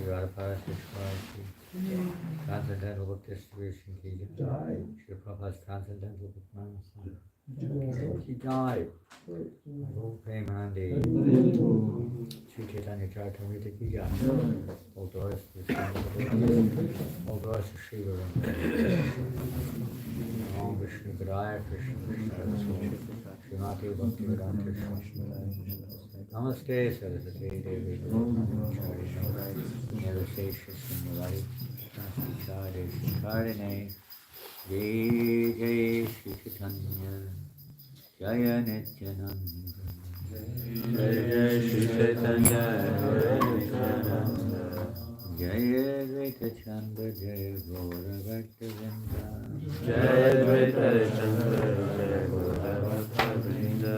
Radha Parisisvara Mandir, Transcendental Book Distribution Key. Shri Prabhupada's Transcendental Book Mandir. He died. Mandir. Sri Chaitanya Charitamrita Ki Jai. All glories to the all glories to Shri Om Vishnu Padaya Krishna Srimati Bhakti Yoga. Namaste Saraswati Devi Recitation Srimad Karine Jai Jai Shri Chaitanya Jaya Nityananda Jai Jai Shri Chaitanya Jaya Advaita Chandra Jaya Gaura Bhakta Vrinda Jaya Advaita Chandra Jaya Gaura Bhakta Vrinda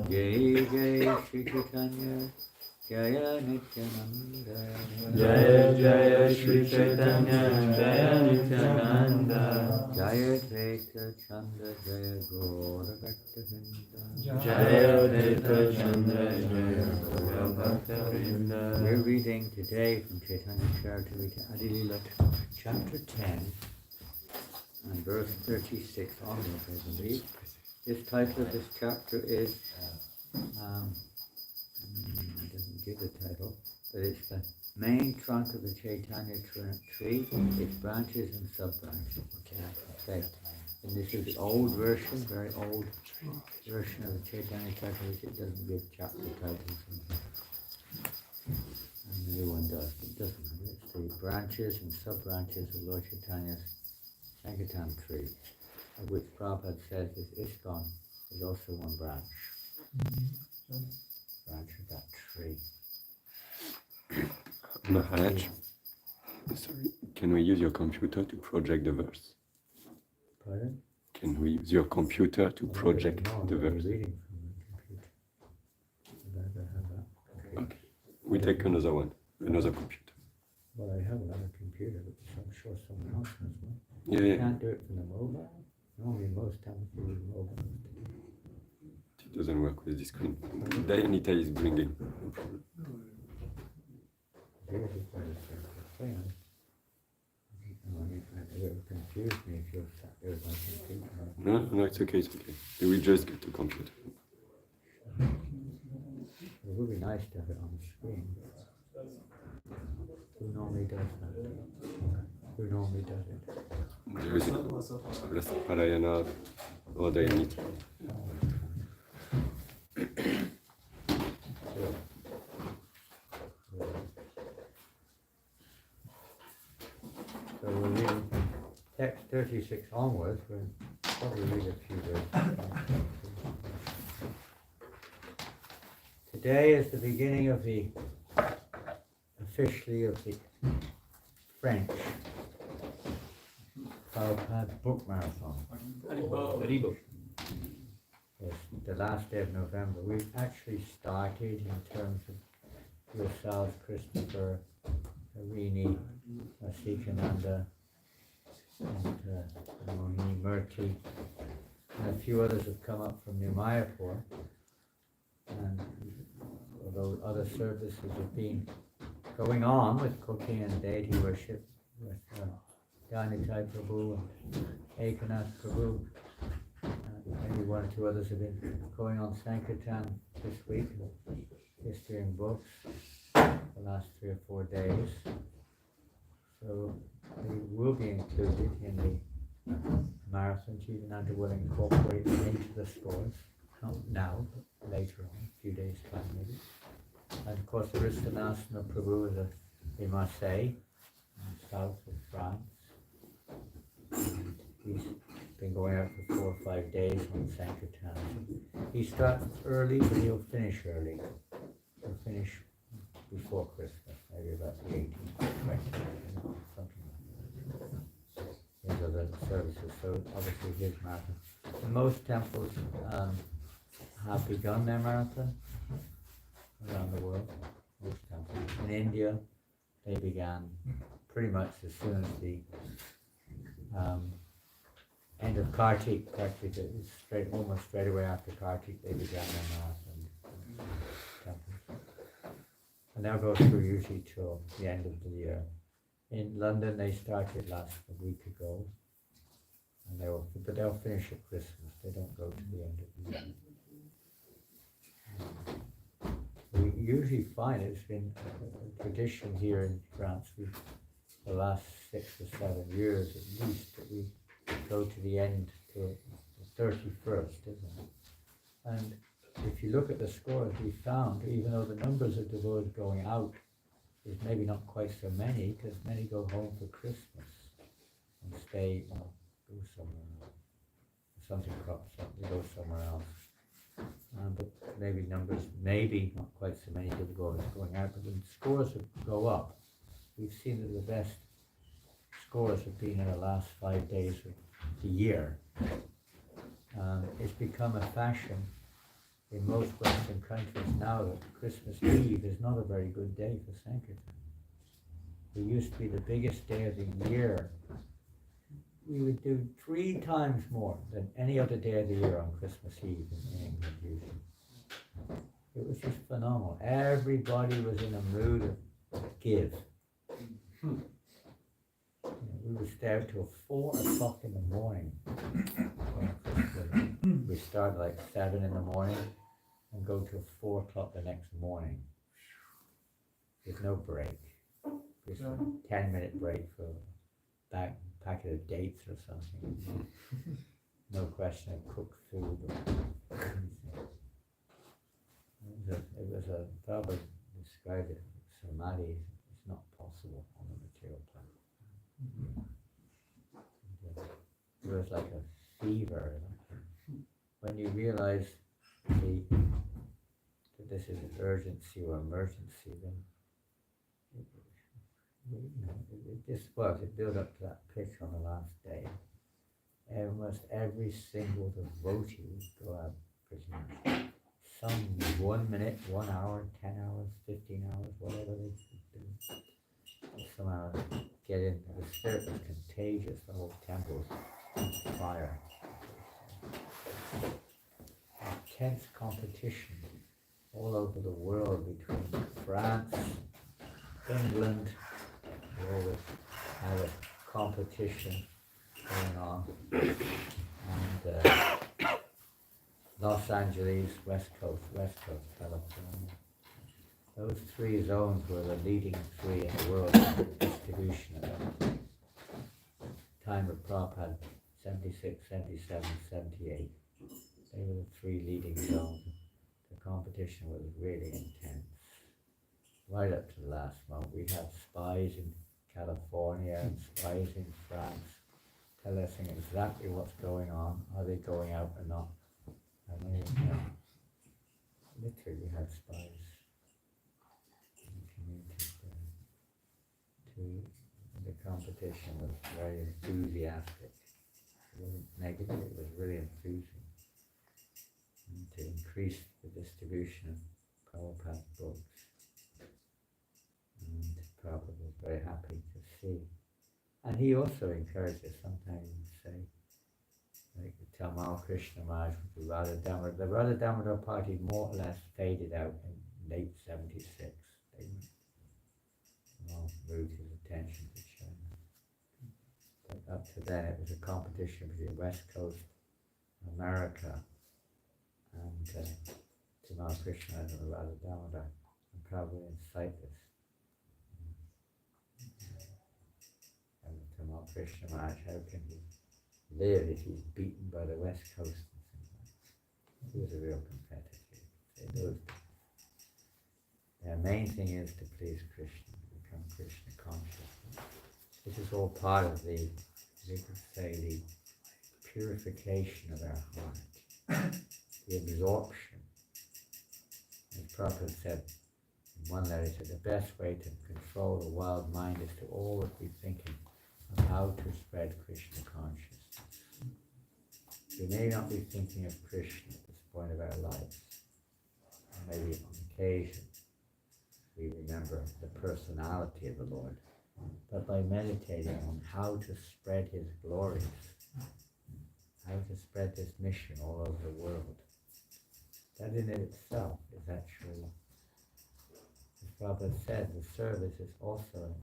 Jai Jai Shri Chaitanya Jaya Nityananda Jaya Jaya Shri Chaitanya Jaya Nityananda Jaya Advaita Chandra Jaya Gaura Bhakta Vrinda Jaya Advaita Chandra Jaya Gaura Bhakta Vrinda. We're reading today from Chaitanya Charitamrita Adi-lila, chapter 10, and verse 36 onwards, I believe. This title of this chapter is, it doesn't give the title, but it's the main trunk of the Chaitanya tree, its branches and sub-branches. Okay. And this is the old version, very old version of the Chaitanya title, which it doesn't give chapter titles. And the new one does, but it doesn't. It's the branches and sub-branches of Lord Chaitanya's Sankirtan tree, of which Prabhupada says that ISKCON is also one branch. Branch of that tree. Maharaj, sorry, can we use your computer to project the verse? Pardon? Can we use your computer to project the verse? Reading from the computer. I'd rather have that. Okay. We take another one, another computer. Well, I have another computer, but I'm sure someone else has one. Yeah, You yeah. can't do it from the mobile. Normally, most times you use mobile. It doesn't work with this screen. Dayanita is bringing. No problem. Here's the thing. It would confuse me if you're sat there with my computer. No, it's okay, it's okay. We will just get to computer. It would be nice to have it on the screen. Who normally does that? Who normally does it? There is a Parayana or Dayanita. So we'll read text 36 onwards. We'll probably read a few verses. Today is the beginning of the, officially, of the French Prabhupada Book Marathon. It's the last day of November. We've actually started in terms of yourselves, Christopher, Harini, Janananda, and Mohini Murti, and a few others have come up from New Mayapur. And although other services have been going on with cooking and deity worship, with Janitai Prabhu and Ekanath Prabhu, maybe one or two others have been going on Sankirtan this week, history and books, the last 3 or 4 days. So they will be included in the marathon. Janananda will incorporate them into the scores, not now, but later on, a few days' time maybe. And of course, Aristanasana Prabhu is in Marseille, in the south of France. And he's been going out for 4 or 5 days on Sankirtan. He starts early, but he'll finish early. He'll finish before Christmas, maybe about the 18th, 20th, something like that. His other services, so obviously his marathon. Most temples have begun their marathon around the world. Most temples. In India, they began pretty much as soon as the end of Kartik. Kartik is almost straight away after Kartik, they began their marathon temples. And they'll go through usually till the end of the year. In London, they started last a week ago, and they'll finish at Christmas. They don't go to the end of the year. We usually find it's been a tradition here in France. The last 6 or 7 years at least, that we go to the end, to the 31st, isn't it? And if you look at the scores, we found, even though the numbers of devotees going out is maybe not quite so many, because many go home for Christmas and stay, go somewhere else. If something crops up, they go somewhere else. But maybe numbers, maybe not quite so many devotees going out, but when scores go up, we've seen that the best scores have been in the last 5 days of the year. It's become a fashion in most Western countries now that Christmas Eve is not a very good day for Sankirtan. It used to be the biggest day of the year. We would do 3 times more than any other day of the year on Christmas Eve in England usually. It was just phenomenal. Everybody was in a mood of give. we would stay out till 4 o'clock in the morning. We start like 7 in the morning and go till 4 o'clock the next morning. There's no break. Just a 10-minute break for a packet of dates or something. No question of cooked food or anything. It was a Prabhupada described it, samadhi is not possible on the material plane. It was like a fever. When you realize that this is an urgency or emergency, then it just was. It built up to that pitch on the last day. Almost every single devotee would go out pretty much. Some 1 minute, 1 hour, 10 hours, 15 hours, whatever they could do. Somehow get in. The spirit was contagious. The whole temple was on fire. Intense competition all over the world between France, England. We always had a competition going on. And Los Angeles, West Coast, California. Those 3 zones were the leading 3 in the world in distribution of them. Time of Prabhupada, 76, 77, 78. They were the 3 leading zones. The competition was really intense. Right up to the last moment. We had spies in California and spies in France telling us exactly what's going on. Are they going out or not? And literally we had spies in the community there. The competition was very enthusiastic. It wasn't negative, it was really enthusing. And to increase the distribution of Prabhupada's books. And Prabhupada was very happy to see. And he also encouraged us sometimes to say, like the Tamal Krishna Maharaj with the Radha Damodar. The Radha Damodar party more or less faded out in late 76. They all moved his attention to China. But up to then it was a competition between West Coast, America, and Tamal Krishna and the Radha Damodar, and probably in Cyprus. And Tamal Krishna Maharaj, how can he live if he's beaten by the West Coast and things like that? He was a real competitor. Their main thing is to please Krishna, become Krishna conscious. This is all part of the, you could say, the purification of our heart, the absorption. As Prabhupada said in one letter, he said the best way to control the wild mind is to always be thinking of how to spread Krishna consciousness. We may not be thinking of Krishna at this point of our lives. Maybe on occasion we remember the personality of the Lord. But by meditating on how to spread His glories, how to spread this mission all over the world, that in itself is actually, as Prabhupada said, the service is also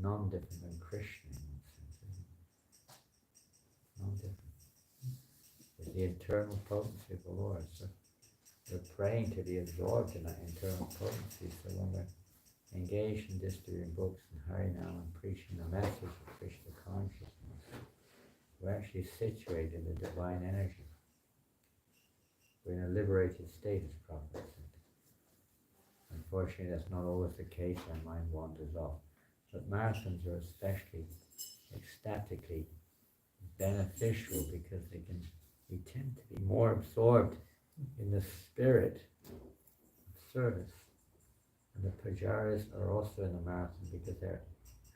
non-different than Krishna in one sense, isn't it? Non-different. It's the internal potency of the Lord. So we're praying to be absorbed in that internal potency, so when we're engaged in distributing books and Harinam and preaching the message of Krishna consciousness, we're actually situated in the divine energy. We're in a liberated state, as Prabhupada said. Unfortunately, that's not always the case. Our mind wanders off. But marathons are especially ecstatically beneficial because we tend to be more absorbed in the spirit of service. And the pujaris are also in the marathon because they're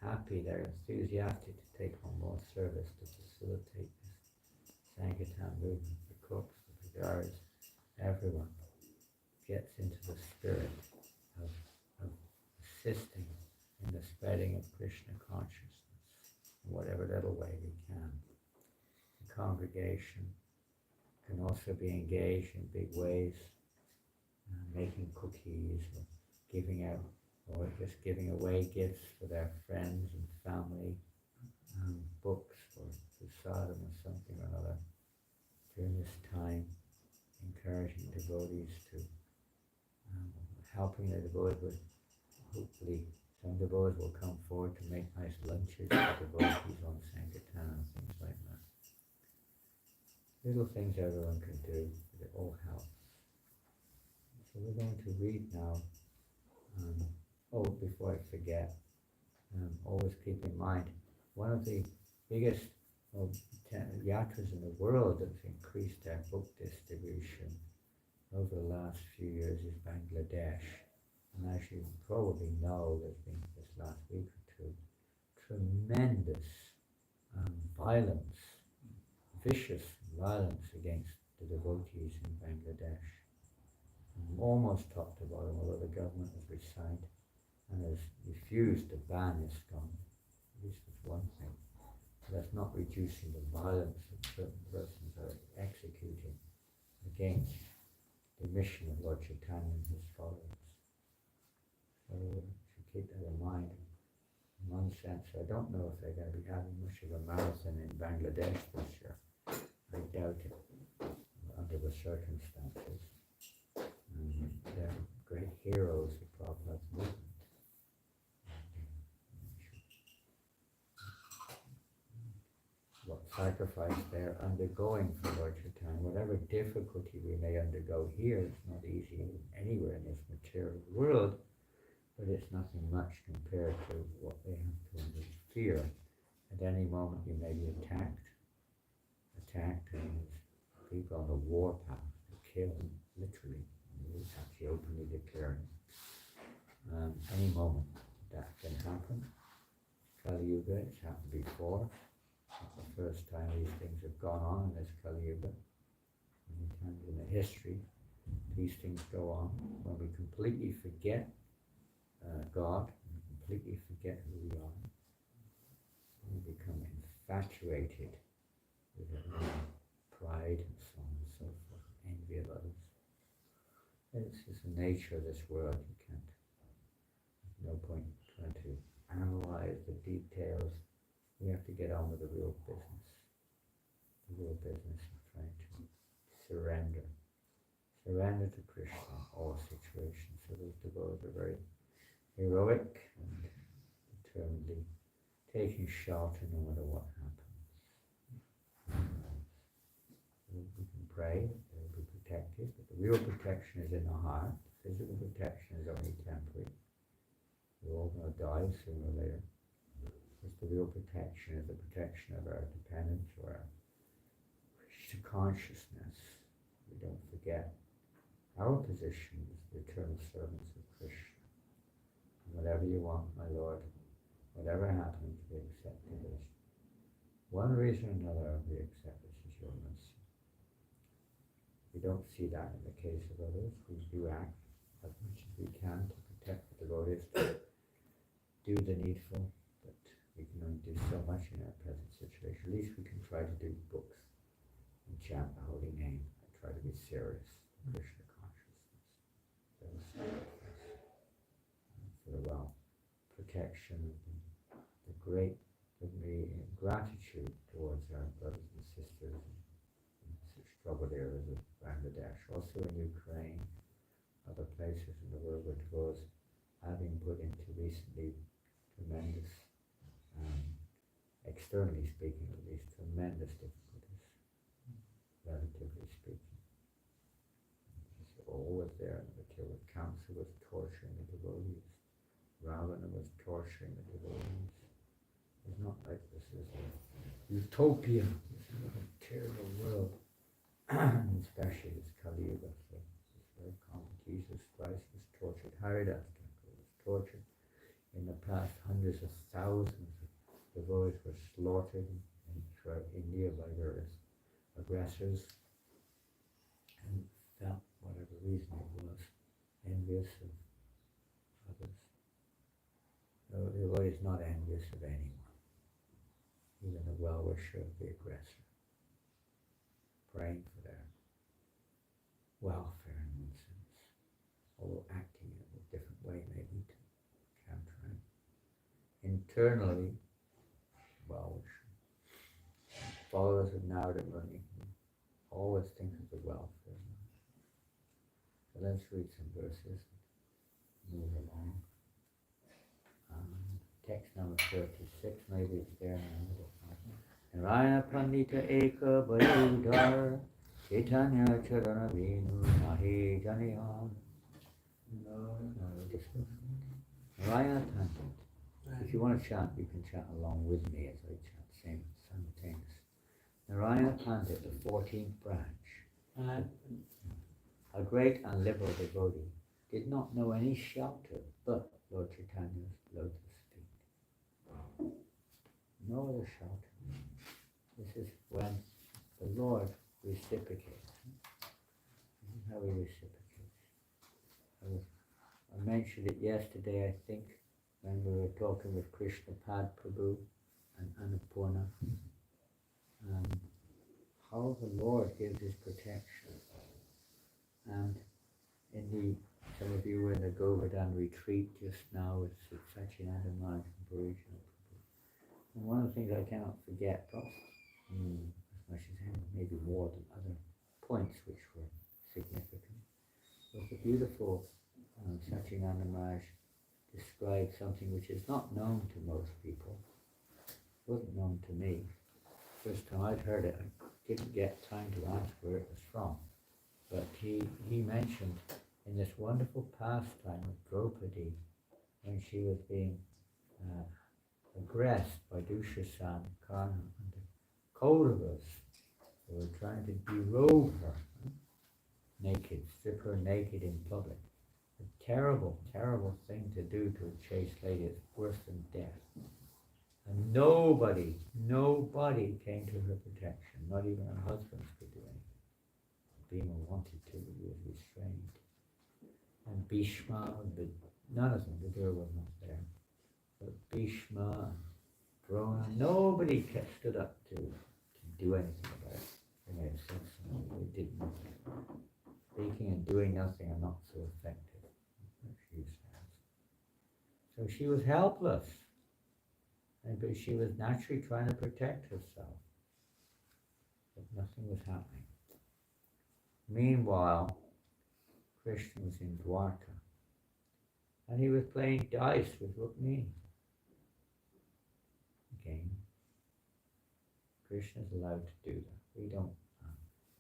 happy, they're enthusiastic to take on more service to facilitate this Sankirtan movement. The cooks, the pujaris, everyone gets into the spirit of assisting in the spreading of Krishna consciousness in whatever little way we can. The congregation can also be engaged in big ways, making cookies, or giving out, or just giving away gifts for their friends and family, and prasadam or something or another during this time, encouraging devotees to, helping the devotees with, hopefully some devotees will come forward to make nice lunches for devotees on Sankirtan and things like that. Little things everyone can do, but it all helps. So we're going to read now. Before I forget, always keep in mind, one of the biggest yatras in the world that's increased their book distribution over the last few years is Bangladesh. And as you probably know, there's been this last week or two, tremendous violence, vicious violence against the devotees in Bangladesh. Almost top to bottom, although the government has resigned and has refused to ban ISKCON. At least that's one thing. But that's not reducing the violence that certain persons are executing against the mission of Lord Chaitanya and his followers. So we should keep that in mind. In one sense, I don't know if they're going to be having much of a marathon in Bangladesh this year. I doubt it, under the circumstances. They're great heroes of Prabhupada's movement. What sacrifice they're undergoing for Lord Chaitanya, whatever difficulty we may undergo here, it's not easy anywhere in this material world, but it's nothing much compared to what they have to fear. At any moment you may be attacked, and there's people on the warpath to kill, literally. It's actually openly declaring. Any moment that can happen. Kali Yuga, it's happened before. It's not the first time these things have gone on in this Kali Yuga. Many times in the history, these things go on when we completely forget God, we completely forget who we are. We become infatuated with our own pride and so on and so forth, envy of others. It's just the nature of this world. You can't, there's no point trying to analyze the details. We have to get on with the real business. The real business of trying to surrender. Surrender to Krishna in all situations. So those devotees are very heroic and determinedly taking shelter no matter what happens. We can pray, they'll be protected, but the real protection is in the heart. Physical protection is only temporary. We're all going to die sooner or later. Because the real protection is the protection of our dependence or our Krishna consciousness. We don't forget our position as the eternal servants of Krishna. And whatever you want, my Lord, whatever happens, we accept it as one reason or another. We accept this as your mercy. We don't see that in the case of others. We do act as much as we can to protect the devotees, to do the needful, but we can only do so much in our present situation. At least we can try to do books and chant the holy name and try to be serious in Krishna consciousness. That is sacrifice for the protection of the great gratitude towards our brothers and sisters in such troubled areas of Bangladesh, also in Ukraine, other places in the world where those having put into recently tremendous, externally speaking at least, tremendous difficulties, relatively speaking. It's always there in the material. Council was torturing the devotees. Ravana was torturing the devotees. It's not like this is a utopia, this is a material world, especially this Kali Yuga. So it's very common. Jesus Christ was tortured. Hare was tortured. In the past, hundreds of thousands of devotees were slaughtered throughout India by various aggressors, and felt, whatever reason it was, envious of others. No, the devotee is not envious of anyone, even the well-wisher of the aggressor, praying for their welfare in one sense, although acting in a different way maybe to counter it. Internally, well-wisher, followers of Narada Muni always think of the welfare. So let's read some verses and move along. Text number 36, maybe it's there now. Narayana Pandita Eka Badudhar Chaitanya Charana Vinu Nahi Janayam. Narayana Pandita. If you want to chant, you can chant along with me as I chant, same simultaneous. Narayana Pandit, the 14th branch, a great and liberal devotee, did not know any shelter but Lord Chaitanya's lotus feet. No other shelter. This is when the Lord reciprocates. This is how he reciprocates. I mentioned it yesterday, I think, when we were talking with Krishna Prabhu and Annapurna, how the Lord gives his protection. And some of you were in the Govardhan retreat just now with Sachinanda Maharaj and Parishvara. And one of the things I cannot forget, as much as maybe more than other points which were significant, was the beautiful Sachinanda Maharaj described something which is not known to most people. It wasn't known to me. First time I'd heard it, I didn't get time to ask where it was from. But he mentioned in this wonderful pastime of Draupadi, when she was being aggressed by Dushasana, Karna, and the Kauravas, who were trying to derobe her, naked, strip her naked in public. A terrible, terrible thing to do to a chaste lady. It's worse than death. And nobody came to her protection. Not even her husbands could do anything. Bhima wanted to, but he was restrained. And Bhishma, none of them, the girl was not there. But Bhishma and Drona, nobody stood up to do anything about it. They may have said something, they did nothing. Speaking and doing nothing are not so effective. She used to have. So she was helpless. But she was naturally trying to protect herself. But nothing was happening. Meanwhile, Krishna was in Dwarka. And he was playing dice with Rukmini. Again, Krishna is allowed to do that. We don't.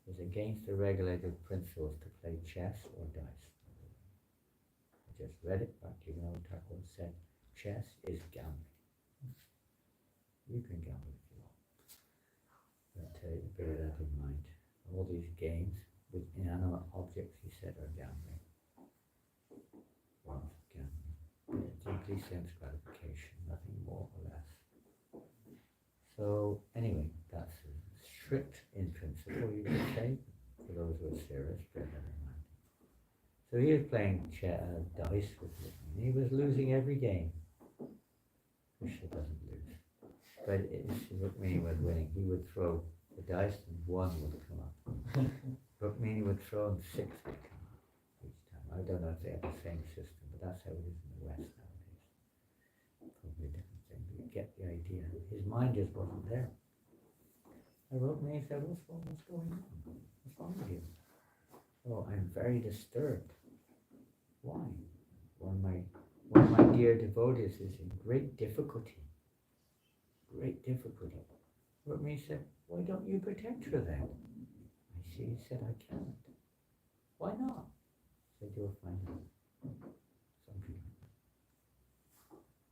It's against the regulated principles to play chess or dice. I just read it, Bhakti Yoga said, chess is gambling. You can gamble if you want. But bear that in mind. All these games with inanimate objects, he said, are gambling. Forms of gambling. Deeply sense gratification, nothing more or less. So anyway, that's a strict in principle, you could say, for those who are serious, bear that in mind. So he was playing dice with me, and he was losing every game. Krishna doesn't lose. But Rukmini was winning. He would throw the dice and one would come up. Rukmini would throw and six would come up each time. I don't know if they have the same system, but that's how it is in the West nowadays. Probably a different thing, but you get the idea. His mind just wasn't there. And Rukmini said, what's going on? What's wrong with you? Oh, I'm very disturbed. Why? One of my dear devotees is in great difficulty. Great difficulty. Rukmini said, why don't you protect her then? He said, I can't. Why not? He said, you'll find out. Something like that.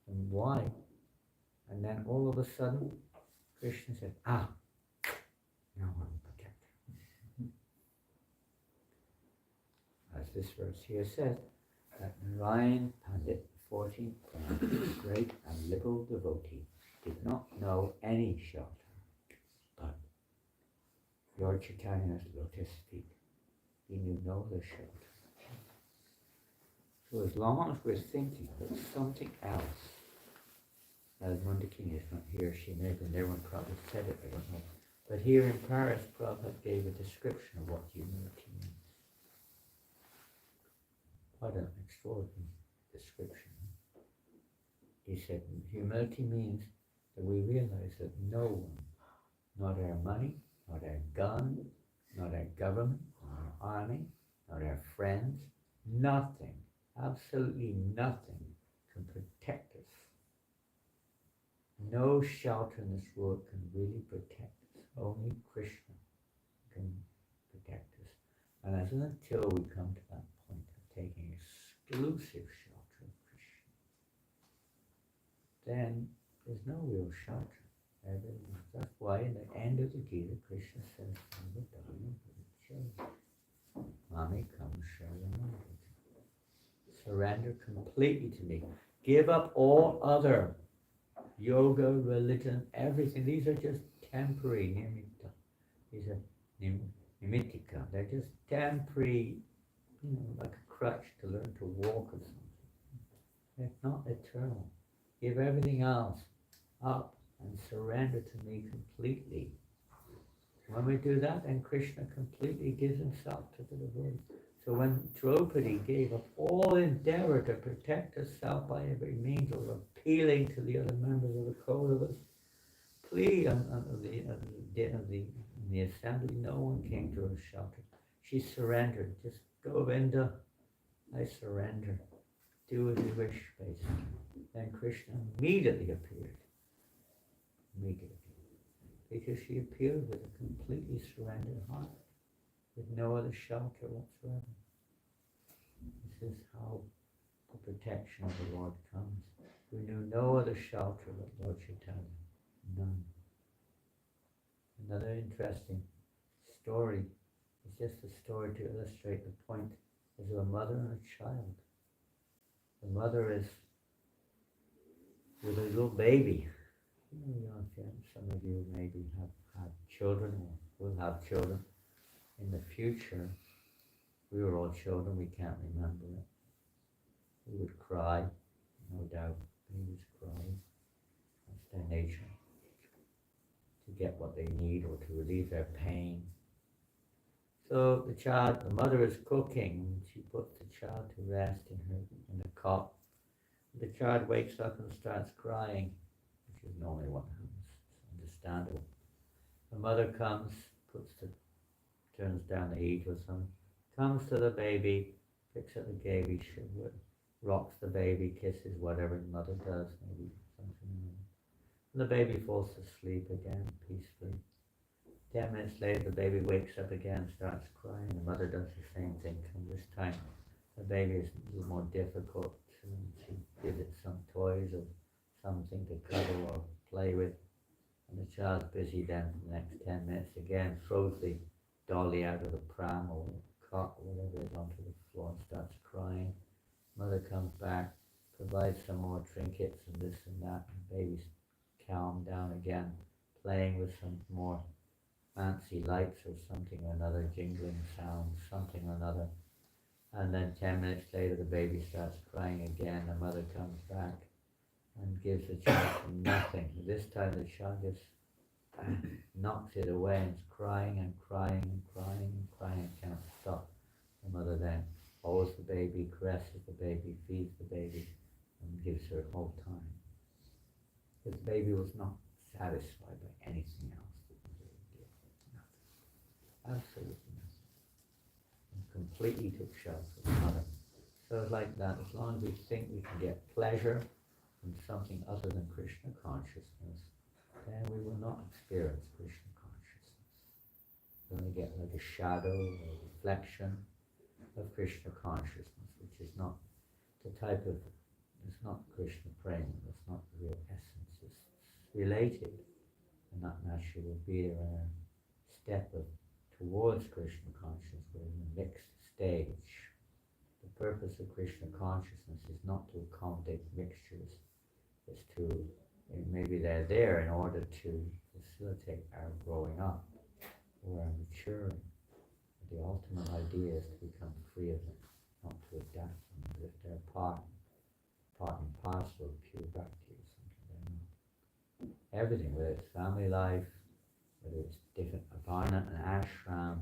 And why? And then all of a sudden, Krishna said, now I will protect her. As this verse here says, that Narayan Pandit, 14th branch, great and liberal devotee, did not know any shelter but Lord Chaitanya's lotus feet. He knew no other shelter. So as long as we're thinking that something else, as Mundakini is not here, she may have been there when Prabhupada said it, I don't know. But here in Paris, Prabhupada gave a description of what humility means. Quite an extraordinary description. He said, humility means that we realize that no one not our money, not our gun, not our government, not our army, not our friends. Nothing, absolutely nothing can protect us. No shelter in this world can really protect us. Only Krishna can protect us. And as until we come to that point of taking exclusive shelter of Krishna, then there's no real shelter. That's why in the end of the Gita, Krishna says, Mami kam sharanam. Surrender completely to me. Give up all other yoga, religion, everything. These are just temporary nimitta. These are nimittika. They're just temporary, like a crutch to learn to walk or something. They're not eternal. Give everything else up and surrender to me completely. When we do that, then Krishna completely gives himself to the devotee. So when Draupadi gave up all endeavor to protect herself by every means of appealing to the other members of the Kauravas, plea of the assembly, no one came to her shelter. She surrendered. Just Govinda, I surrender. Do as you wish, basically. Then Krishna immediately appeared. Because she appeared with a completely surrendered heart, with no other shelter whatsoever. This is how the protection of the Lord comes. We knew no other shelter but Lord Chaitanya. None. Another interesting story is just a story to illustrate the point is of a mother and a child. The mother is with a little baby. Some of you maybe have had children or will have children in the future. We were all children, we can't remember it. We would cry, no doubt. Babies cry. That's their nature. To get what they need or to relieve their pain. So the mother is cooking, and she puts the child to rest in the cot. The child wakes up and starts crying, which is normally what happens. It's understandable. The mother comes, turns down the heat or something, comes to the baby, picks up the baby, rocks the baby, kisses whatever the mother does, maybe something. And the baby falls asleep again, peacefully. 10 minutes later, the baby wakes up again, starts crying. The mother does the same thing. And this time, the baby is a little more difficult. She gives it some toys or something to cuddle or play with. And the child's busy then for the next 10 minutes again, throws the dolly out of the pram or cot or whatever it is onto the floor and starts crying. Mother comes back, provides some more trinkets and this and that, and the baby's calmed down again, playing with some more fancy lights or something or another, jingling sounds, something or another. And then 10 minutes later the baby starts crying again. The mother comes back and gives the child nothing. This time the child just knocks it away and is crying and crying and crying and crying and can't stop. The mother then holds the baby, caresses the baby, feeds the baby, and gives her whole time. Because the baby was not satisfied by anything else. Nothing. Absolutely nothing. And completely took shelter of the mother. So it's like that. As long as we think we can get pleasure from something other than Krishna consciousness, then we will not experience Krishna consciousness. We only get like a shadow or a reflection of Krishna consciousness, which is not the type of, it's not Krishna prema, it's not the real essence. It's related, and that naturally will be there in a step towards Krishna consciousness. We're in a mixed stage. The purpose of Krishna consciousness is not to accommodate mixtures. It's to, maybe they're there in order to facilitate our growing up or our maturing. But the ultimate idea is to become free of them, not to adapt them as if they're part and parcel of pure bhakti or something. They're not. Everything, whether it's family life, whether it's different aparna and ashram,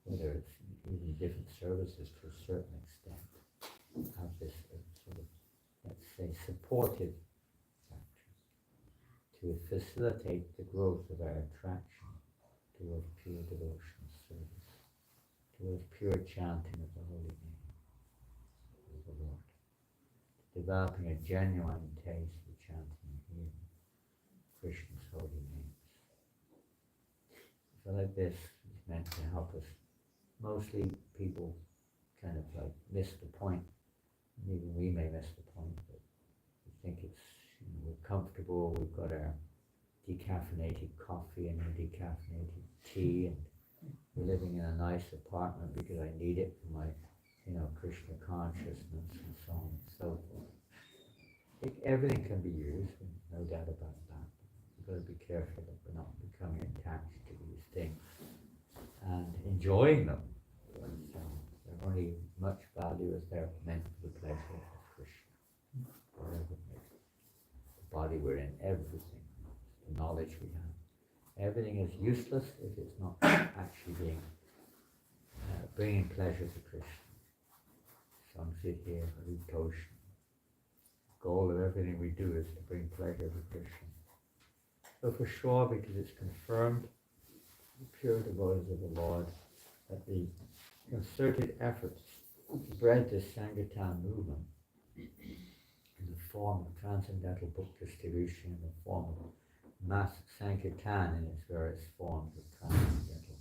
whether it's even different services to a certain extent, have this sort of, let's say, supportive factor to facilitate the growth of our attraction towards pure devotional service, towards pure chanting of the holy name of the Lord, developing a genuine taste for chanting and hearing Krishna's holy names. So like this is meant to help us. Mostly people kind of like miss the point. Even we may miss the point, but we think it's, we're comfortable, we've got our decaffeinated coffee and our decaffeinated tea, and we're living in a nice apartment because I need it for my, Krishna consciousness and so on and so forth. Everything can be used, no doubt about that. We've got to be careful that we're not becoming attached to these things and enjoying them. They're only much value as they're meant for the pleasure of Krishna. Whatever it is. The body we're in, everything, the knowledge we have. Everything is useless if it's not actually bringing pleasure to Krishna. Samsit here, Haritosh. The goal of everything we do is to bring pleasure to Krishna. So for sure, because it's confirmed, the pure devotees of the Lord, that the concerted efforts to spread this Sankirtan movement in the form of transcendental book distribution, in the form of mass Sankirtan in its various forms of transcendental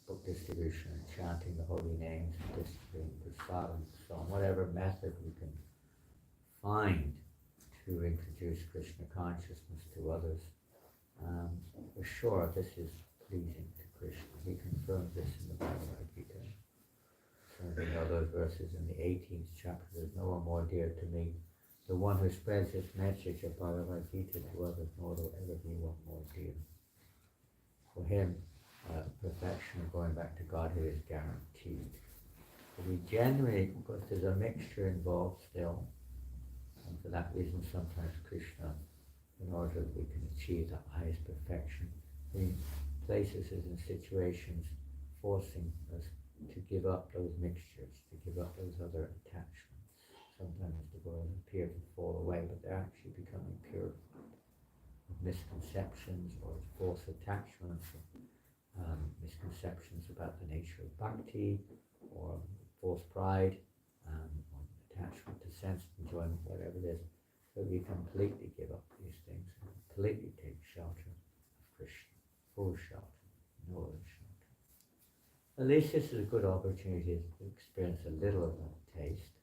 book distribution and chanting the holy names and distributing prasad and so on, whatever method we can find to introduce Krishna consciousness to others. For sure, this is pleasing to Krishna. He confirmed this in the Bhagavad Gita. So we know those verses in the 18th chapter. There's no one more dear to me. The one who spreads this message of Bhagavad Gita to others, nor will ever be one more dear. For him, perfection of going back to Godhead is guaranteed. So we generally, of course, there's a mixture involved still, and for that reason sometimes Krishna, in order that we can achieve the highest perfection, he places us in situations forcing us to give up those mixtures, to give up those other attachments. Sometimes the world appear to fall away, but they're actually becoming purified of misconceptions or false attachments, misconceptions about the nature of bhakti, or false pride, or attachment to sense enjoyment, whatever it is. So we completely give up these things and completely take shelter of Krishna, full shelter, no other shelter. At least this is a good opportunity to experience a little of that taste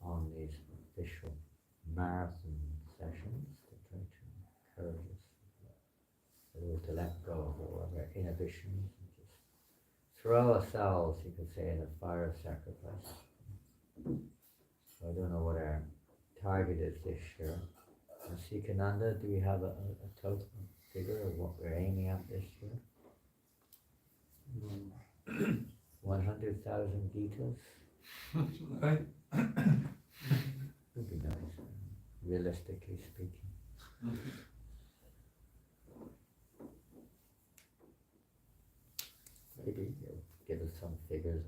on these official marathon sessions, to try to encourage us a little to let go of all of our inhibitions and just throw ourselves, you could say, in a fire of sacrifice. So I don't know what our target is this year. Sikananda, do we have a total figure of what we're aiming at this year? 100,000 gitas? Would be nice, realistically speaking. Maybe they'll give us some figures,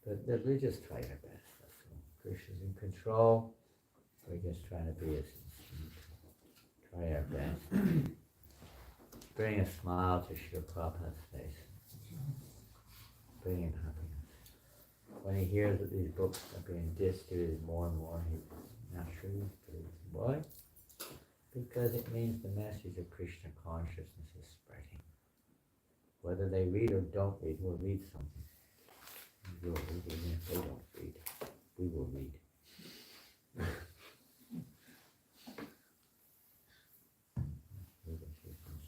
but we just try our best. That's all. Krishna's in control. We're just trying to be as try our best. Bring a smile to Srila Prabhupada's face. Bring him happiness. When he hears that these books are being distributed more and more, he naturally feels, why? Because it means the message of Krishna consciousness is spreading. Whether they read or don't read, we'll read something. We will read, even if they don't read. We will read.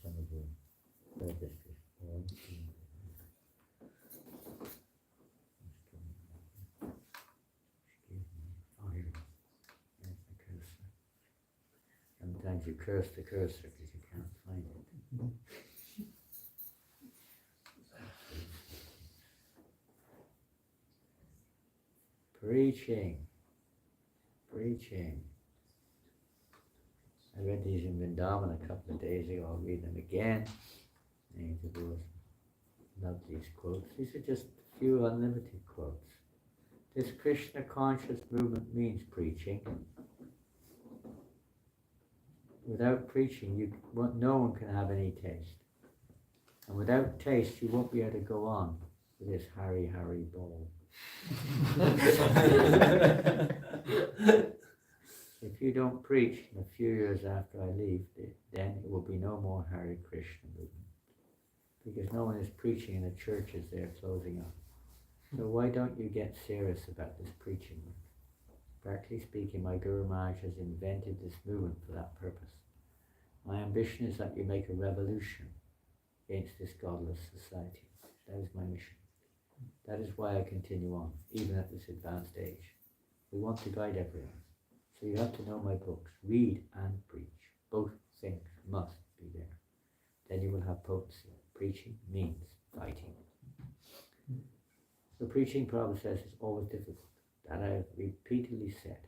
Some of you read this before. Sometimes you curse the cursor because you can't find it. Preaching. I read these in Vrindavan a couple of days ago. I'll read them again. Love these quotes. These are just a few unlimited quotes. This Krishna conscious movement means preaching. Without preaching, no one can have any taste. And without taste, you won't be able to go on with this Hare bowl. If you don't preach in a few years after I leave, then it will be no more Hare Krishna movement. Because no one is preaching in the churches, they're closing up. So why don't you get serious about this preaching work? Practically speaking, my Guru Maharaj has invented this movement for that purpose. My ambition is that you make a revolution against this godless society. That is my mission. That is why I continue on, even at this advanced age. We want to guide everyone. So you have to know my books. Read and preach. Both things must be there. Then you will have potency. Preaching means fighting. So preaching, Prabhupada says, is always difficult. That I have repeatedly said.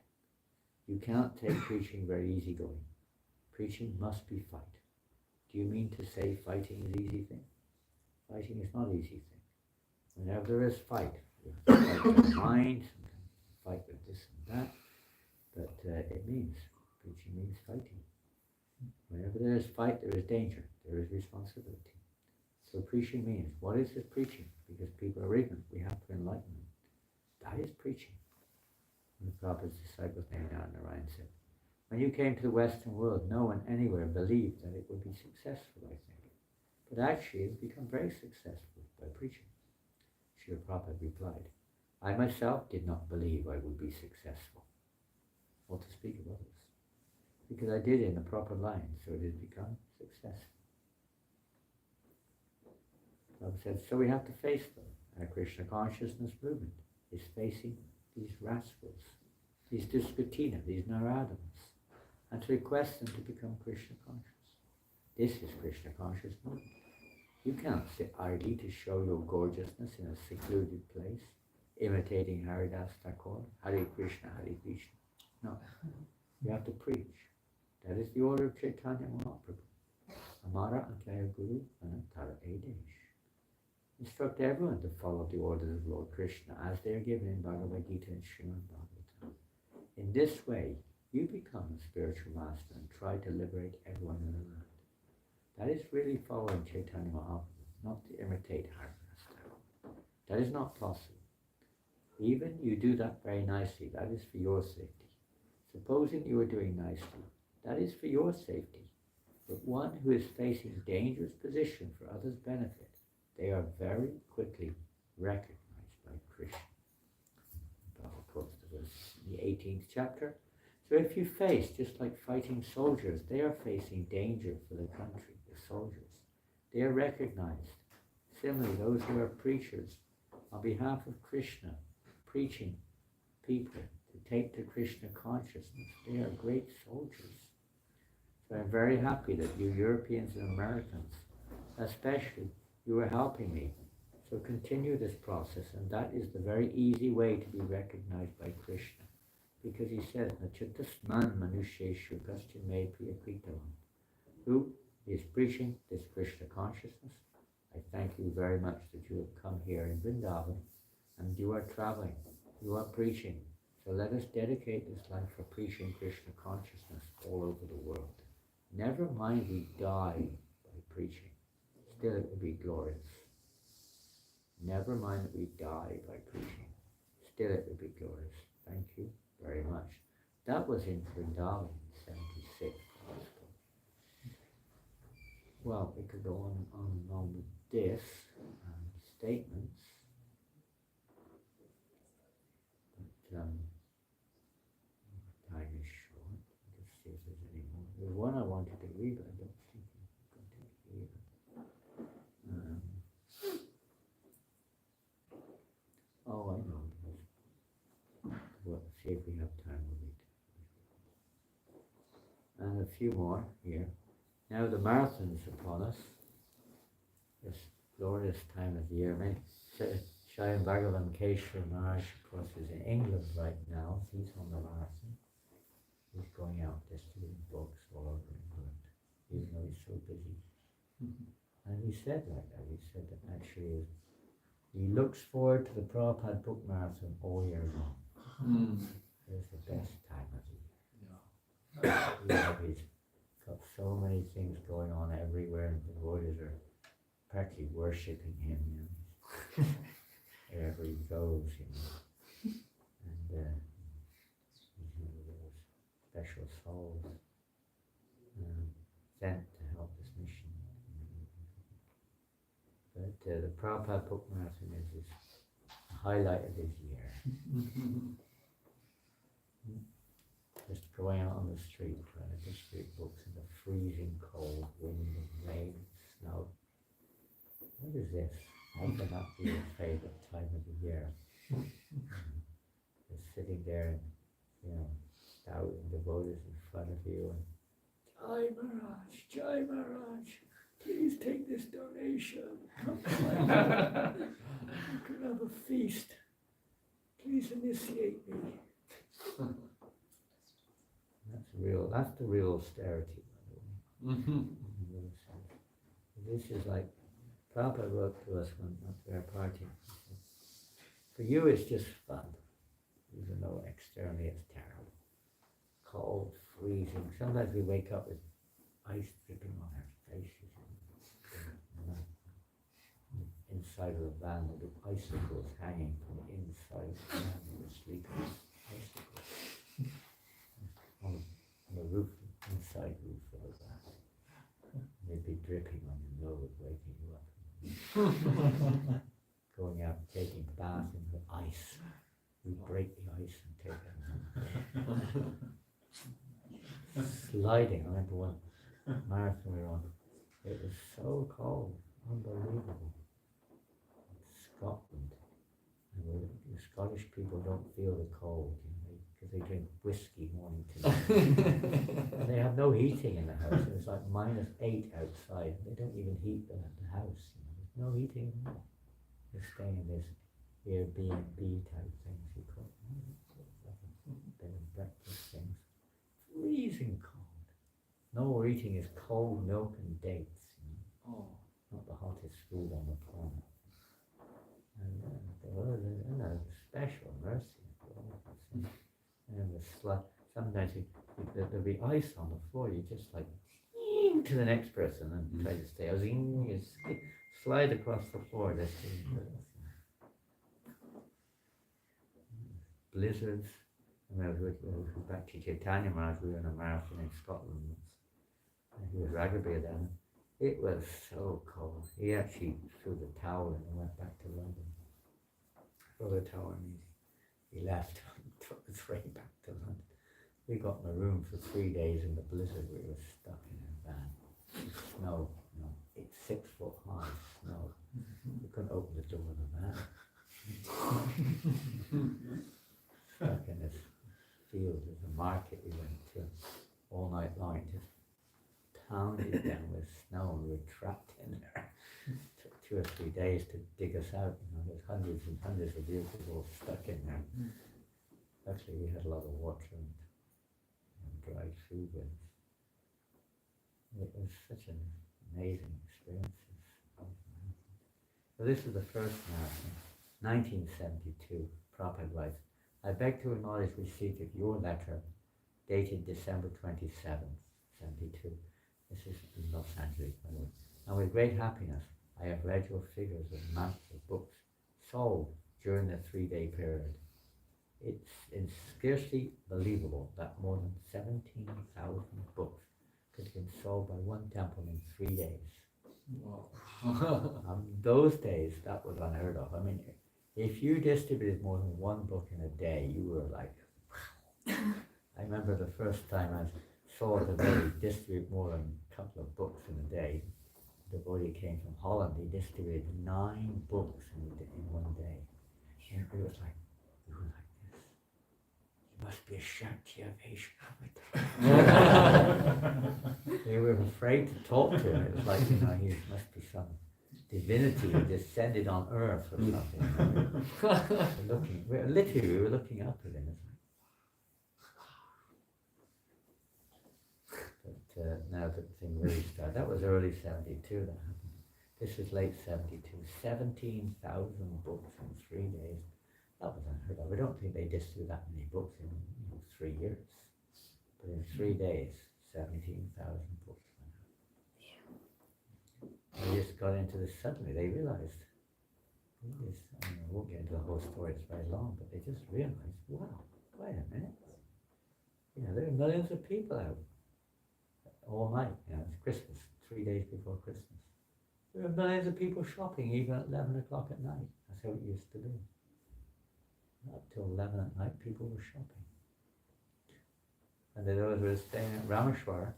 You cannot take preaching very easygoing. Preaching must be fight. Do you mean to say fighting is easy thing? Fighting is not an easy thing. Whenever there is fight, you have to fight with the mind, fight with this and that. But it means, preaching means fighting. Whenever there is fight, there is danger, there is responsibility. So preaching means, what is this preaching? Because people are ignorant, we have to enlighten them. That is preaching. And the Prabhupada's disciples named Narayan said, when you came to the Western world, no one anywhere believed that it would be successful, I think. But actually, it's become very successful by preaching. Srila Prabhupada replied, I myself did not believe I would be successful. Or to speak of others. Because I did it in the proper line, so it has become successful. Prabhupada said, so we have to face them. Our Krishna Consciousness movement is facing these rascals, these Duskatina, these Naradams, and to request them to become Krishna conscious. This is Krishna conscious movement. You can't sit idly to show your gorgeousness in a secluded place, imitating Haridas Thakur, Hare Krishna, Hare Krishna. No, you have to preach. That is the order of Chaitanya Mahaprabhu. Amara Ankaya Guru Anantara Adesh. Instruct everyone to follow the orders of Lord Krishna as they are given in Bhagavad Gita and Srimad Bhagavatam. In this way, you become a spiritual master and try to liberate everyone in the land. That is really following Chaitanya Mahaprabhu, not to imitate Haridas Thakur. That is not possible. Even you do that very nicely, that is for your safety. Supposing you are doing nicely, that is for your safety. But one who is facing dangerous position for others' benefit, they are very quickly recognized by Krishna. Prabhupada quotes the verse in the 18th chapter. So if you face, just like fighting soldiers, they are facing danger for the country, the soldiers. They are recognized. Similarly, those who are preachers, on behalf of Krishna, preaching people to take to Krishna consciousness, they are great soldiers. So I'm very happy that you Europeans and Americans, especially, you are helping me. So continue this process, and that is the very easy way to be recognized by Krishna. Because he said, Nachitasman Manusheshu Kaschin Me Priya Kritavan. Who is preaching this Krishna consciousness? I thank you very much that you have come here in Vrindavan, and you are traveling, you are preaching. So let us dedicate this life for preaching Krishna consciousness all over the world. Never mind we die by preaching. Still it will be glorious. Never mind that we die by preaching. Still it will be glorious. Thank you very much. That was in Vrindavan, 76. Well, we could go on and on with this statements. But time is short. Let's see if there's any more. There's one I wanted to read, but I don't think I'm going to read it. Oh, I know. Well, see if we have time to read. And a few more here. Now the marathon is upon us. This glorious time of the year. Shayan Bhagavan Keshwar Maharaj, of course, is in England right now. He's on the marathon. He's going out distributing books all over England, even though he's so busy. And he said like that. He said that actually he looks forward to the Prabhupada book marathon all year long. It's the best time of the year. We have his got so many things going on everywhere, and the devotees are practically worshipping him, wherever he goes, and he's one of those special souls sent to help this mission. But the Prabhupada Book Marathon is the highlight of this year. Just going out on the street, trying to distribute books in the freezing cold, wind and rain, snow. What is this? How can that be your favorite time of the year? Just sitting there and, thousand devotees in front of you and Jai Maharaj, please take this donation. You can have a feast. Please initiate me. That's the real austerity, by the way. This is like, Prabhupada wrote to us when we were partying. For you it's just fun, even though externally it's terrible. Cold, freezing. Sometimes we wake up with ice dripping on our faces. Inside of the van with the icicles hanging from the inside of the van. We were sleeping. Icicles. On the roof, inside roof of the van. They'd be dripping on your nose, waking you up. Going out and taking baths in the ice. We break the ice and take it out. Sliding. I remember one marathon we were on. It was so cold, unbelievable. Scotland. And the Scottish people don't feel the cold, because they drink whiskey morning to night. And they have no heating in the house. It's like -8 outside. They don't even heat the house. There's no heating at all. They're staying in this Airbnb type things you call it. Bed and breakfast things. Freezing cold. No more eating is cold milk and dates. Not the hottest food on the planet. And special mercy. And sometimes there'll be ice on the floor. You just like to the next person and try to stay. You slide across the floor. Blizzards. I remember back to Chaitanya Maharaj. We were in a marathon in Scotland. And he was Raghabeer then. It was so cold. He actually threw the towel and went back to London. Threw the towel and he left and took the train back to London. We got in a room for 3 days in the blizzard. We were stuck in a van. Snow, it's 6 foot high snow. We couldn't open the door of the van. Stuck in this field. There's a market we went to all night long. Just pounded down with snow, and we were trapped in there. It took 2 or 3 days to dig us out. There's hundreds and hundreds of vehicles all stuck in there. Luckily, we had a lot of water and dry food with us. It was such an amazing experience. So this is the first marathon, 1972. Prabhupada writes, I beg to acknowledge receipt of your letter dated December 27th, 72. This is in Los Angeles, by the way. And with great happiness, I have read your figures of amounts of books sold during the 3-day period. It's scarcely believable that more than 17,000 books could have been sold by one temple in 3 days. Wow. Those days, that was unheard of. I mean, if you distributed more than one book in a day, you were like, I remember the first time I saw a devotee distribute more than a couple of books in a day. The devotee came from Holland. He distributed 9 books in one day. And it was like, we were like this. You must be a Shakti Avaishnav. They were afraid to talk to him. It was like, he must be some divinity who descended on earth or something. We were looking up at him. Now the thing really started. That was early 72 that happened. This is late 72. 17,000 books in 3 days. That was unheard of. I don't think they distributed that many books in 3 years. But in 3 days, 17,000 books went out. They just got into this suddenly. They realized, I won't get into the whole story, it's very long, but they just realized, wow, wait a minute. There are millions of people out all night. It's Christmas, 3 days before Christmas. There are millions of people shopping even at 11 o'clock at night. That's how it used to be. Up till 11 at night, people were shopping. And then those who were staying at Rameshwar,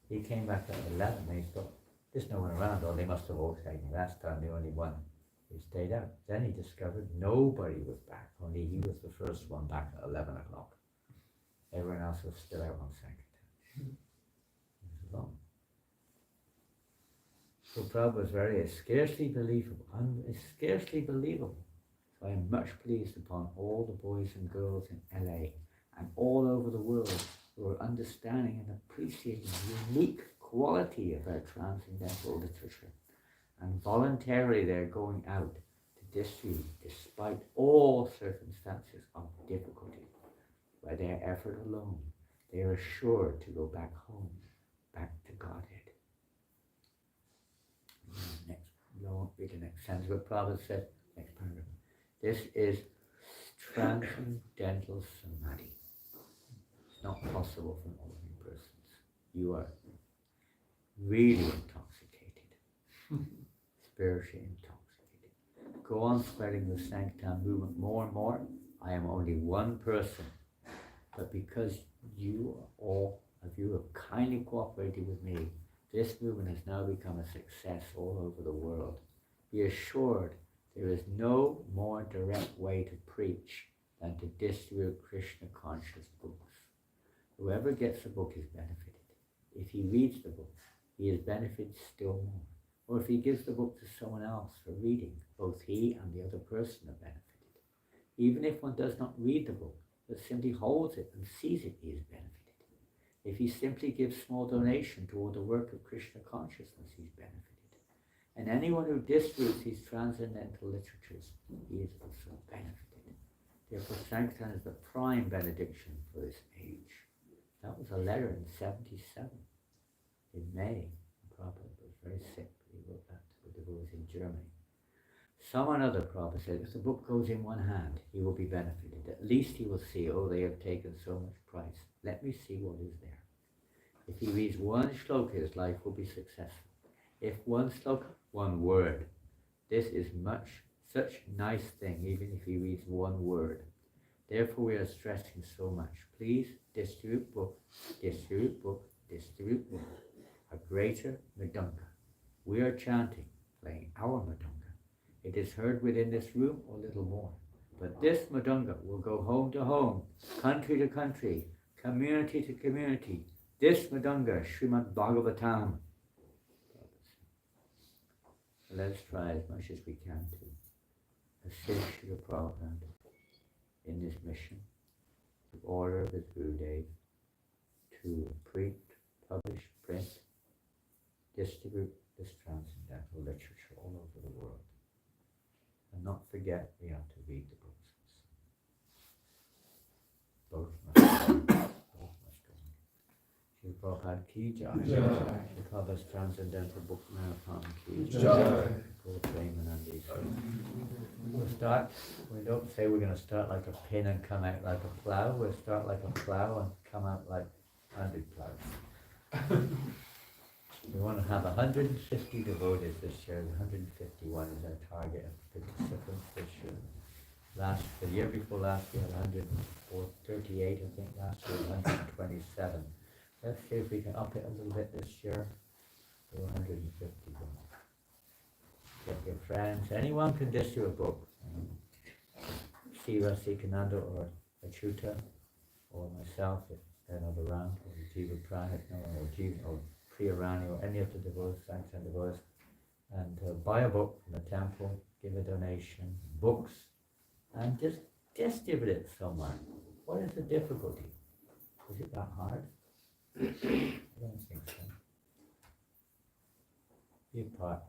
he came back at 11 and he thought, there's no one around, or they must have all taken. Last time the only one who stayed out. Then he discovered nobody was back, only he was the first one back at 11 o'clock. Everyone else was still out on Sankirtan. It was long. So Prabhupada was it's scarcely believable. It's scarcely believable. So I am much pleased upon all the boys and girls in LA and all over the world who are understanding and appreciating the unique quality of our transcendental literature. And voluntarily they're going out to distribute despite all circumstances of difficulty. By their effort alone, they are assured to go back home, back to Godhead. Next, I won't read the next sentence, but Prabhupada said, next paragraph, this is transcendental samadhi. It's not possible for ordinary persons. You are really intoxicated, spiritually intoxicated. Go on spreading the Sankirtan movement more and more. I am only one person. But because all of you have kindly cooperated with me, this movement has now become a success all over the world. Be assured there is no more direct way to preach than to distribute Krishna conscious books. Whoever gets the book is benefited. If he reads the book, he is benefited still more. Or if he gives the book to someone else for reading, both he and the other person are benefited. Even if one does not read the book, but simply holds it and sees it, he is benefited. If he simply gives small donation toward the work of Krishna consciousness, he is benefited. And anyone who distributes these transcendental literatures, he is also benefited. Therefore, Sankirtan is the prime benediction for this age. That was a letter in 77, in May. Prabhupada was very sick. He wrote that to the devotees in Germany. Someone other Prabhupada said, if the book goes in one hand, he will be benefited. At least he will see, they have taken so much price. Let me see what is there. If he reads one shloka, his life will be successful. If one shloka, one word. This is such nice thing, even if he reads one word. Therefore we are stressing so much. Please distribute book, distribute book, distribute book. A greater mridanga. We are chanting, playing our mridanga. It is heard within this room or little more. But this mridanga will go home to home, country to country, community to community. This mridanga, Srimad Bhagavatam. So let's try as much as we can to assist Srila Prabhupada in this mission, to order his Gurudev, to print, publish, print, distribute this transcendental literature all over the world. And not forget we have to read the books. Both must go. Both must go. Srila Prabhupada ki jai. Srila Prabhupada's transcendental book Mayapur ki jai. We'll start. We don't say we're going to start like a pin and come out like a plough. We'll start like a plough and come out like 100 ploughs. We want to have 150 devotees this year. 151 is our target of participants this year. The year before last we had 138, I think last year 127. Let's see if we can up it a little bit this year to 151. Get your friends. Anyone can distribute a book. Siva, Sikananda, or Achyuta, or myself if they're not around, or Jiva Pranitno, or Priyarani, or any of the devotees, Sankirtan devotees, and buy a book from the temple, give a donation, books, and just distribute it somewhere. What is the difficulty? Is it that hard? I don't think so. Be a part.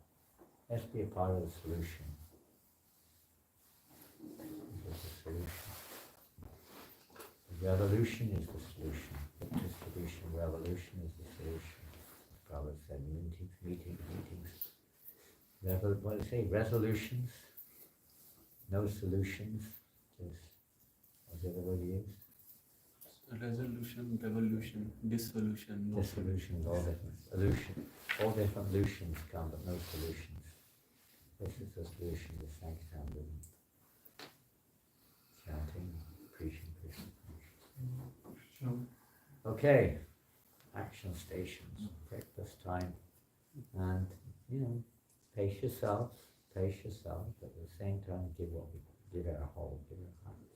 Let's be a part of the solution. This is the solution. The revolution is the solution. It's just solution. Revolution is the solution. Prabhupada said meetings. What do you say? Resolutions, no solutions. What's the other word you use? Resolution, revolution, dissolution. No Dissolutions, all different. Illusion. All different illusions come, but no solutions. This is the solution, the Sankirtan movement. Chanting, preaching Krishna consciousness. Okay, action stations. Take this time and, pace yourselves, but at the same time give it our whole, give it our hearts.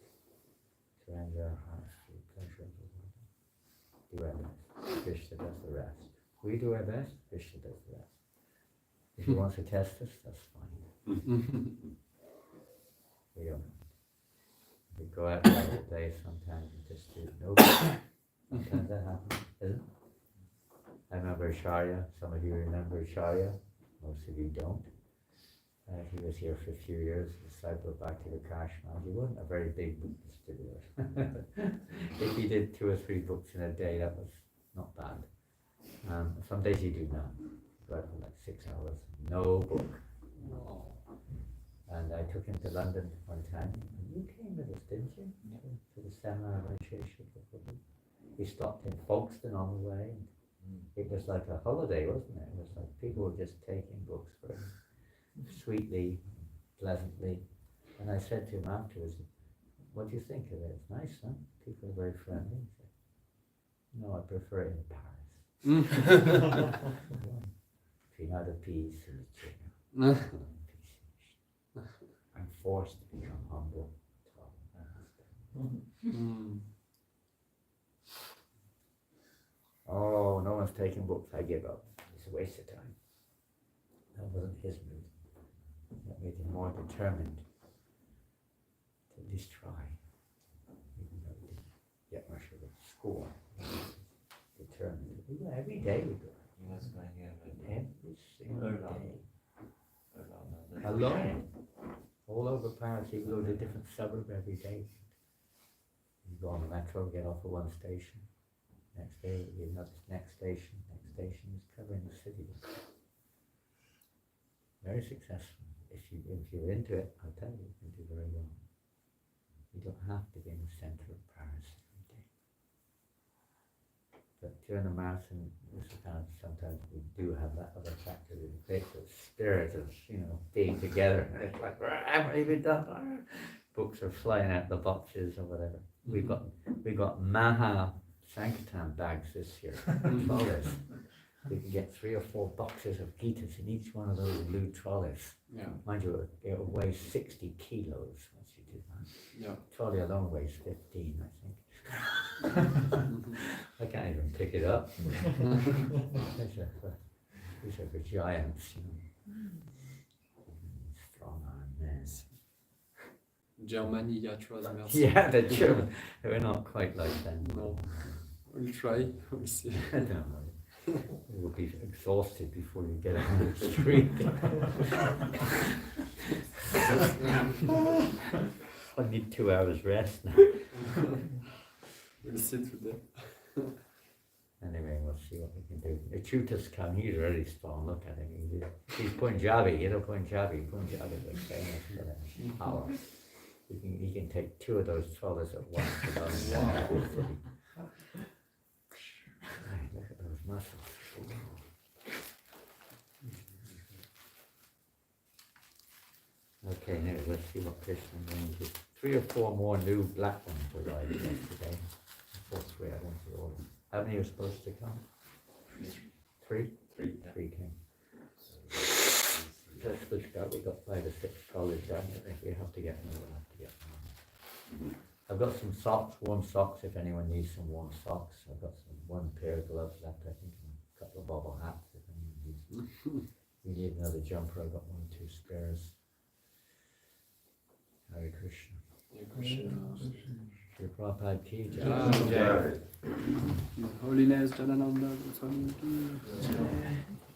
Surrender our hearts to the pleasure of the Lord. Do our best. Krishna does the rest. We do our best, Krishna does the rest. If he wants to test us, that's fine. We don't. We go out there all day, sometimes we just do no good. Sometimes that happens, isn't it? I remember Acharya, some of you remember Acharya, most of you don't. He was here for a few years, a disciple of Bhakti Yoga. He wasn't a very big book distributor. If he did 2 or 3 books in a day, that was not bad. Some days you do none. But for like 6 hours, no book. And I took him to London one time. You came with us, didn't you? To the seminar initiation. He stopped in Folkestone on the way. It was like a holiday, wasn't it? It was like people were just taking books for him, sweetly, pleasantly. And I said to him afterwards, what do you think of it? It's nice, huh? People are very friendly. He said, no, I prefer it in Paris. Between other peace and the chair. I'm forced to become humble. Oh, no one's taking books, I give up. It's a waste of time. That wasn't his mood. That made him more determined to at least try. Even though he didn't get much of a score. Determined. We go every day we go. Every single day. Alone. All over Paris, you go to a different suburb every day. You go on the metro, get off at one station. Next day, you know, next station is covering the city. Very successful. If you're into it, I'll tell you, you can do very well. You don't have to be in the center of Paris every day. But during the marathon, sometimes we do have that other factor, the great spirit of, being together. And it's like, I haven't even done. Books are flying out the boxes or whatever. We got Maha Sankirtan bags this year. Trolleys. We can get 3 or 4 boxes of gitas in each one of those blue trolleys. Yeah. Mind you, it weighs 60 kilos once you do that. Yeah. Trolley alone weighs 15, I think. I can't even pick it up. These are for giants, Strong arm men. Germany, merci. Yeah, the German. We're not quite like them. No. We'll try. We'll see. No. You will be exhausted before you get out on the street. I need 2 hours rest now. We'll sit with them. Anyway, we'll see what we can do. The tutor's come, he's really strong, look at him. He's Punjabi, Punjabi is like famous for that power. He can take 2 of those trolleys at once without walking the city. Look at those muscles. Okay, now let's see what Krishna means. 3 or 4 more new black ones arrived yesterday. 3, I went to all of them. How many are supposed to come? 3? 3 came. That's the start. We got 5 or 6 trolleys done. If we have to get more, we'll have to get more. I've got some socks, warm socks, if anyone needs some warm socks. I've got 1 pair of gloves left, I think, and a couple of bobble hats, if anyone needs them. We need another jumper. I've got 1 or 2 spares. Hare Krishna. Hare Krishna. Shri Prabhupada ki Jai. jai. Holiness Janananda Goswami ki Jai.